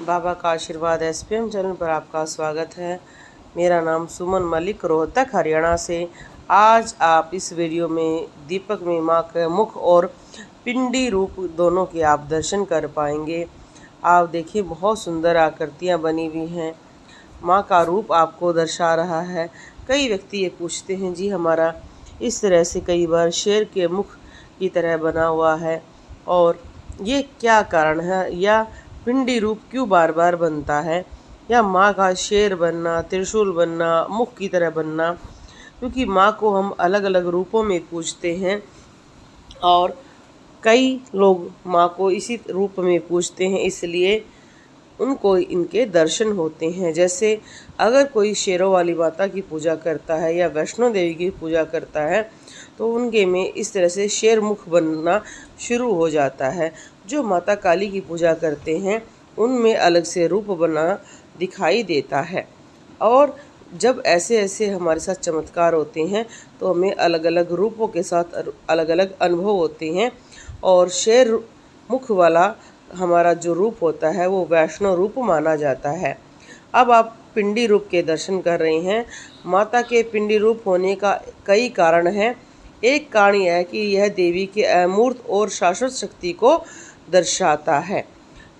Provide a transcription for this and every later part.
बाबा का आशीर्वाद SPM channel पर आपका स्वागत है। मेरा नाम सुमन मलिक, रोहतक हरियाणा से। आज आप इस वीडियो में दीपक में माँ के मुख और पिंडी रूप दोनों के आप दर्शन कर पाएंगे। आप देखिए, बहुत सुंदर आकृतियाँ बनी हुई हैं। माँ का रूप आपको दर्शा रहा है। कई व्यक्ति ये पूछते हैं, जी हमारा इस तरह से कई बार शेर के मुख की तरह बना हुआ है और ये क्या कारण है, या पिंडी रूप क्यों बार बार बनता है, या माँ का शेर बनना, त्रिशूल बनना, मुख की तरह बनना। क्योंकि माँ को हम अलग अलग रूपों में पूजते हैं और कई लोग माँ को इसी रूप में पूजते हैं, इसलिए उनको इनके दर्शन होते हैं। जैसे अगर कोई शेरों वाली माता की पूजा करता है या वैष्णो देवी की पूजा करता है तो उनके में इस तरह से शेर मुख बनना शुरू हो जाता है। जो माता काली की पूजा करते हैं उनमें अलग से रूप बना दिखाई देता है। और जब ऐसे ऐसे हमारे साथ चमत्कार होते हैं तो हमें अलग अलग रूपों के साथ अलग अलग अनुभव होते हैं। और शेर मुख वाला हमारा जो रूप होता है वो वैष्णव रूप माना जाता है। अब आप पिंडी रूप के दर्शन कर रहे हैं। माता के पिंडी रूप होने का कई कारण हैं। एक कारण यह है कि यह देवी के अमूर्त और शाश्वत शक्ति को दर्शाता है।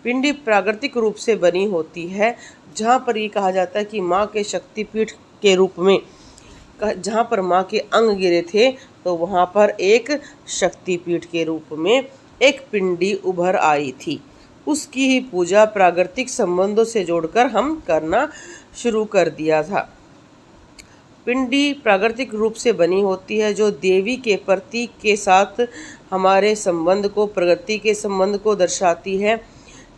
पिंडी प्राकृतिक रूप से बनी होती है, जहाँ पर ये कहा जाता है कि माँ के शक्तिपीठ के रूप में, जहाँ पर माँ के अंग गिरे थे तो वहाँ पर एक शक्तिपीठ के रूप में एक पिंडी उभर आई थी। उसकी ही पूजा प्राकृतिक संबंधों से जोड़कर हम करना शुरू कर दिया था। पिंडी प्राकृतिक रूप से बनी होती है, जो देवी के प्रतीक के साथ हमारे संबंध को, प्रकृति के संबंध को दर्शाती है।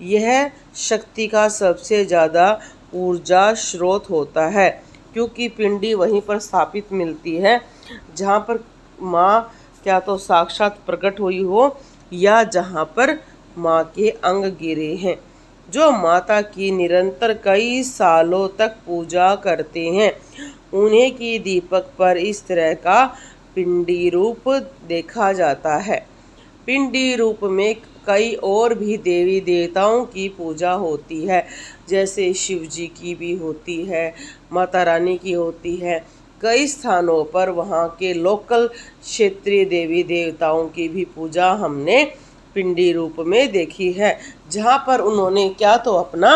यह शक्ति का सबसे ज़्यादा ऊर्जा स्रोत होता है, क्योंकि पिंडी वहीं पर स्थापित मिलती है जहाँ पर माँ क्या तो साक्षात प्रकट हुई हो या जहाँ पर माँ के अंग गिरे हैं। जो माता की निरंतर कई सालों तक पूजा करते हैं उन्हें की दीपक पर इस तरह का पिंडी रूप देखा जाता है। पिंडी रूप में कई और भी देवी देवताओं की पूजा होती है, जैसे शिव जी की भी होती है, माता रानी की होती है। कई स्थानों पर वहाँ के लोकल क्षेत्रीय देवी देवताओं की भी पूजा हमने पिंडी रूप में देखी है, जहाँ पर उन्होंने क्या तो अपना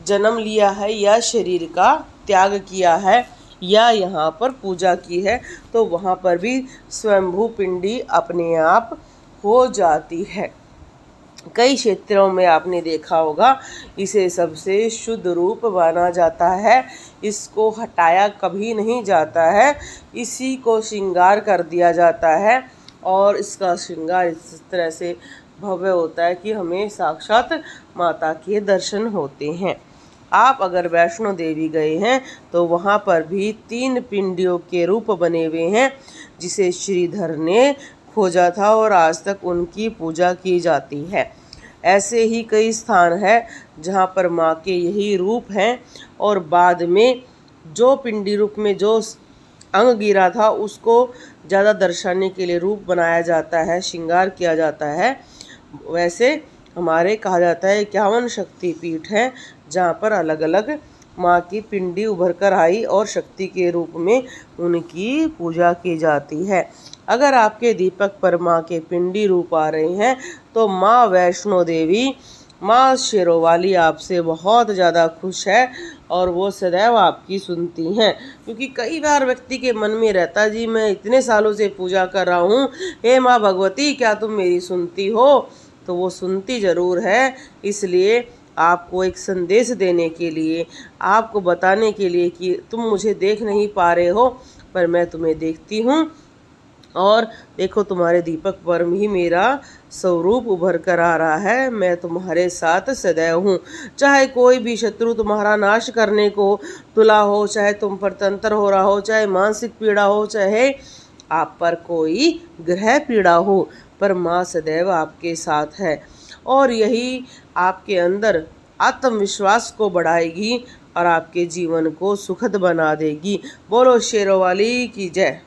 जन्म लिया है या शरीर का त्याग किया है या यहाँ पर पूजा की है, तो वहाँ पर भी स्वयंभू पिंडी अपने आप हो जाती है। कई क्षेत्रों में आपने देखा होगा इसे सबसे शुद्ध रूप माना जाता है। इसको हटाया कभी नहीं जाता है, इसी को श्रृंगार कर दिया जाता है और इसका श्रृंगार इस तरह से भव्य होता है कि हमें साक्षात माता के दर्शन होते हैं। आप अगर वैष्णो देवी गए हैं तो वहाँ पर भी 3 पिंडियों के रूप बने हुए हैं, जिसे श्रीधर ने खोजा था और आज तक उनकी पूजा की जाती है। ऐसे ही कई स्थान हैं जहाँ पर माँ के यही रूप हैं और बाद में जो पिंडी रूप में जो अंग गिरा था उसको ज़्यादा दर्शाने के लिए रूप बनाया जाता है, श्रृंगार किया जाता है। वैसे हमारे कहा जाता है 51 शक्तिपीठ हैं जहाँ पर अलग अलग माँ की पिंडी उभर कर आई और शक्ति के रूप में उनकी पूजा की जाती है। अगर आपके दीपक पर माँ के पिंडी रूप आ रहे हैं तो माँ वैष्णो देवी, माँ शेरों वाली आपसे बहुत ज़्यादा खुश है और वो सदैव आपकी सुनती हैं। क्योंकि कई बार व्यक्ति के मन में रहता, जी मैं इतने सालों से पूजा कर रहा हूँ, हे माँ भगवती क्या तुम मेरी सुनती हो? तो वो सुनती ज़रूर है। इसलिए आपको एक संदेश देने के लिए, आपको बताने के लिए कि तुम मुझे देख नहीं पा रहे हो पर मैं तुम्हें देखती हूँ और देखो तुम्हारे दीपक पर ही मेरा स्वरूप उभर कर आ रहा है। मैं तुम्हारे साथ सदैव हूँ। चाहे कोई भी शत्रु तुम्हारा नाश करने को तुला हो, चाहे तुम पर तंत्र हो रहा हो, चाहे मानसिक पीड़ा हो, चाहे आप पर कोई ग्रह पीड़ा हो, पर माँ सदैव आपके साथ है और यही आपके अंदर आत्मविश्वास को बढ़ाएगी और आपके जीवन को सुखद बना देगी। बोलो शेरों वाली की जय।